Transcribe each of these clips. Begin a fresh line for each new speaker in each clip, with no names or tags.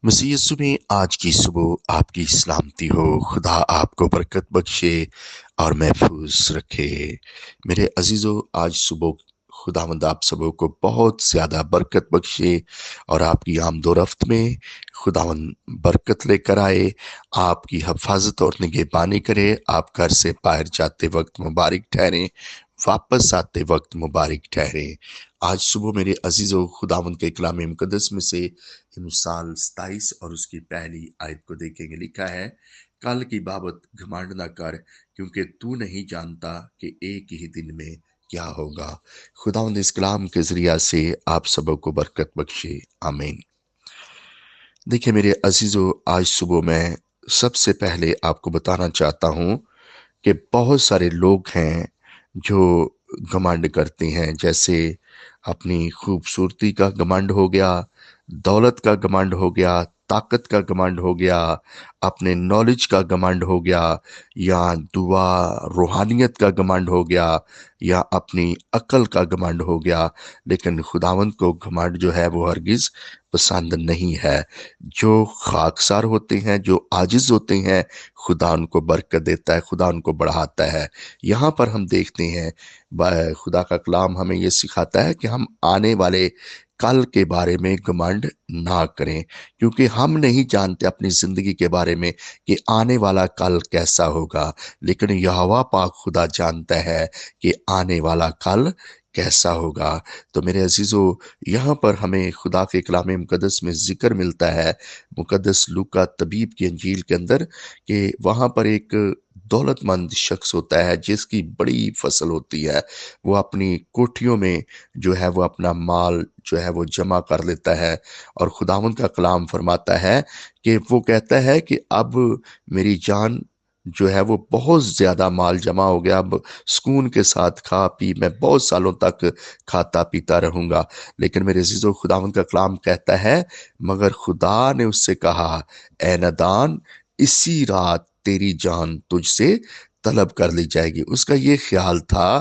मसीह यीशु में आज की सुबह आपकी सलामती हो। खुदा आपको बरकत बख्शे और महफूज रखे। मेरे अजीजों, आज सुबह खुदावंद आप सबों को बहुत ज्यादा बरकत बख्शे और आपकी आमदोरफ्त में खुदावंद बरकत लेकर आए। आपकी हिफाजत और निगहबानी करे। आप घर से बाहर जाते वक्त मुबारक ठहरें, वापस आते वक्त मुबारक ठहरे। आज सुबह मेरे अजीजों, खुदावंद के कलाम मुकद्दस में से मिसाल 27 और उसकी पहली आयत को देखेंगे। लिखा है, कल की बाबत घमंड न कर, क्योंकि तू नहीं जानता कि एक ही दिन में क्या होगा। खुदावंद इस कलाम के जरिया से आप सबों को बरकत बख्शे। आमीन। देखिए मेरे अजीजों, आज सुबह मैं सबसे पहले आपको बताना चाहता हूं कि बहुत सारे लोग हैं जो घमंड करते हैं। जैसे अपनी खूबसूरती का घमंड हो गया, दौलत का घमंड हो गया, ताकत का घमंड हो गया, अपने नॉलेज का घमंड हो गया, या दुआ रूहानियत का घमंड हो गया, या अपनी अक्ल का घमंड हो गया। लेकिन खुदावंद को घमंड जो है वो हरगिज पसंद नहीं है। जो खाकसार होते हैं, जो आजिज होते हैं, खुदा उनको बरकत देता है, खुदा उनको बढ़ाता है। यहाँ पर हम देखते हैं खुदा का कलाम हमें ये सिखाता है कि हम आने वाले कल के बारे में घमंड ना करें, क्योंकि हम नहीं जानते अपनी जिंदगी के बारे में कि आने वाला कल कैसा होगा। लेकिन यहोवा पाक खुदा जानता है कि आने वाला कल कैसा होगा। तो मेरे अजीजों, यहाँ पर हमें खुदा के कलाम मुकद्दस में जिक्र मिलता है, मुकद्दस लूका तबीब की अंजील के अंदर, कि वहां पर एक दौलतमंद शख्स होता है जिसकी बड़ी फसल होती है। वो अपनी कोठियों में जो है वो अपना माल जो है वो जमा कर लेता है। और खुदावंद का कलाम फरमाता है कि वो कहता है कि अब मेरी जान जो है वो बहुत ज्यादा माल जमा हो गया, अब सुकून के साथ खा पी मैं बहुत सालों तक खाता पीता रहूंगा। लेकिन मेरे अजीजों, खुदावंद का कलाम कहता है, मगर खुदा ने उससे कहा, ए नादान, इसी रात तेरी जान तुझसे तलब कर ली जाएगी। उसका ये ख्याल था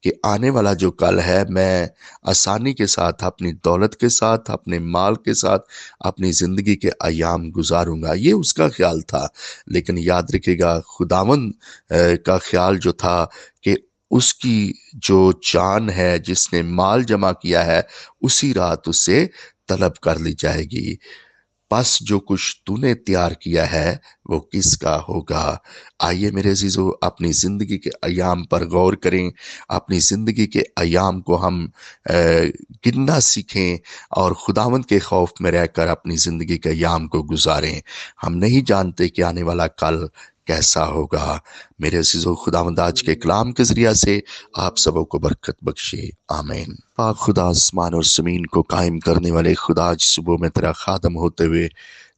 कि आने वाला जो कल है, मैं आसानी के साथ अपनी दौलत के साथ, अपने माल के साथ अपनी जिंदगी के अयाम गुजारूंगा, ये उसका ख्याल था। लेकिन याद रखिएगा, खुदावन का ख्याल जो था कि उसकी जो जान है, जिसने माल जमा किया है, उसी रात उसे तलब कर ली जाएगी। बस जो कुछ तूने तैयार किया है वो किसका होगा। आइए मेरे अजीजों, अपनी जिंदगी के अयाम पर गौर करें। अपनी जिंदगी के अयाम को हम गिनना सीखें और खुदावंद के खौफ में रहकर अपनी जिंदगी के अयाम को गुजारें। हम नहीं जानते कि आने वाला कल कैसा होगा। मेरे अजीजों, खुदावंद आज के कलाम के जरिया से आप सबों को बरकत बख्शे। आमीन। पाक खुदा, आसमान और जमीन को कायम करने वाले खुदा, आज सुबह में तेरा खादम होते हुए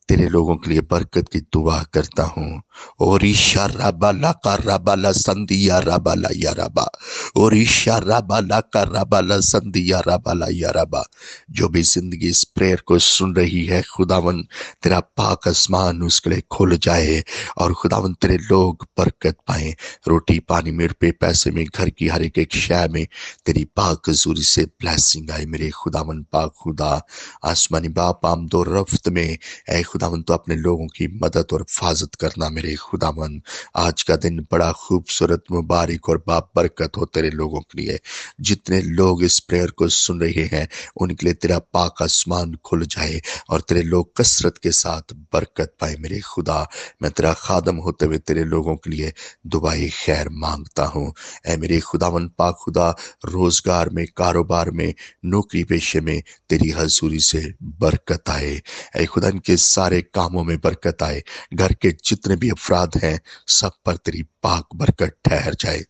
तेरे लोगों के लिए बरकत की दुआ करता हूँ। और ईशा रबाला का रबाला संदिया रबाला या रबा, और ईशा रबाला का रबाला संदिया रबाला या रबा। जो भी जिंदगी इस प्रेयर को सुन रही है, खुदावन तेरा पाक आसमान उसके लिए खुल जाए और खुदावन तेरे लोग बरकत पाए। रोटी पानी मेरे पे, पैसे में, घर की हर एक शय में तेरी पाक हजूरी से ब्लेसिंग आए। मेरे खुदावन पाक खुदा, आसमानी बाप, आमदो रफ्त में ऐ खुदावन तो अपने लोगों की मदद और हिफाजत करना। मेरे खुदावन, आज का दिन बड़ा खूबसूरत, मुबारक और बाबरकत हो तेरे लोगों के लिए। जितने लोग इस प्रेयर को सुन रहे हैं, उनके लिए तेरा पाक आसमान खुल जाए और तेरे लोग कसरत के साथ बरकत पाए। मेरे खुदा, मैं तेरा खादम होते हुए तेरे लोगों के लिए दुआए खैर मांगता हूँ। ऐ मेरे खुदावन पाक खुदा, रोजगार में, कारोबार में, नौकरी पेशे में तेरी हजूरी से बरकत आए। ऐ खुदा, इनके सारे कामों में बरकत आए। घर के जितने भी अफराद हैं, सब पर तेरी पाक बरकत ठहर जाए।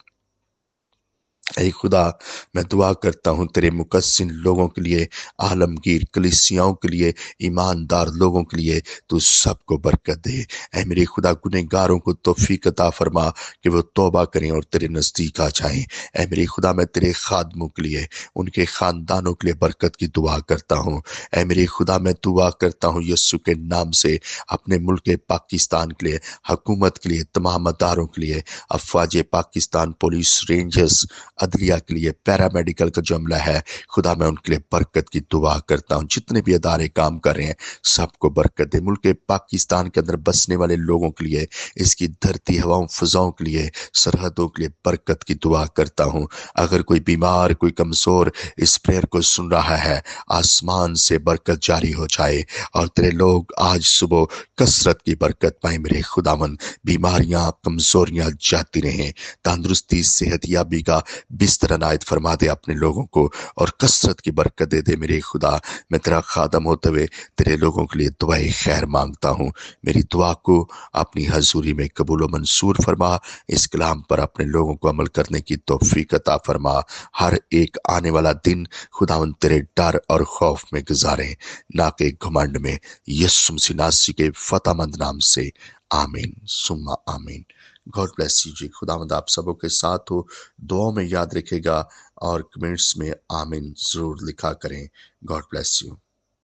ऐ खुदा, मैं दुआ करता हूँ तेरे मुकस्सिन लोगों के लिए, आलमगीर कलीसियाओं के लिए, ईमानदार लोगों के लिए तू सबको बरकत दे। ऐ मेरे खुदा, गुनहगारों को तौफीक अता फरमा कि वो तौबा करें और तेरे नज़दीक आ जाएं। ऐ मेरे खुदा, मैं तेरे खादमों के लिए, उनके खानदानों के लिए बरकत की दुआ करता हूँ। ऐ मेरे खुदा, मैं दुआ करता हूँ यस्सु के नाम से अपने मुल्क पाकिस्तान के लिए, हुकूमत के लिए, तमाम अदारों के लिए, अफवाज पाकिस्तान, पुलिस, रेंजर्स, عدلیہ کے لیے، پیرامیڈیکل کا جو عملہ ہے خدا میں ان کے لیے برکت کی دعا کرتا ہوں۔ جتنے بھی ادارے کام کر رہے ہیں سب کو برکت دے۔ ملک پاکستان کے اندر بسنے والے لوگوں کے لیے، اس کی دھرتی ہواؤں فضاؤں کے لیے، سرحدوں کے لیے برکت کی دعا کرتا ہوں۔ اگر کوئی بیمار، کوئی کمزور اس پریئر کو سن رہا ہے، آسمان سے برکت جاری ہو جائے اور تیرے لوگ آج صبح کثرت کی برکت پائیں میرے خداوند۔ بیماریاں، کمزوریاں جاتی رہیں، تندرستی، صحت یابی کا بستر عنایت فرما دے اپنے لوگوں کو، اور کثرت کی برکت دے دے میرے خدا۔ میں تیرا خادم ہوتے ہوئے تیرے لوگوں کے لیے دعائیں خیر مانگتا ہوں۔ میری دعا کو اپنی حضوری میں قبول و منصور فرما، اس کلام پر اپنے لوگوں کو عمل کرنے کی توفیق عطا فرما۔ ہر ایک آنے والا دن خداوند تیرے ڈر اور خوف میں گزارے، نہ کہ گھمنڈ میں، یسوع مسیح ناصری کے فتح مند نام سے، آمین ثم آمین۔ گاڈ بلیس یو جی۔ خداوند آپ سبوں کے ساتھ ہو، دعاؤں میں یاد رکھے گا اور کمنٹس میں آمین ضرور لکھا کریں۔ God bless you.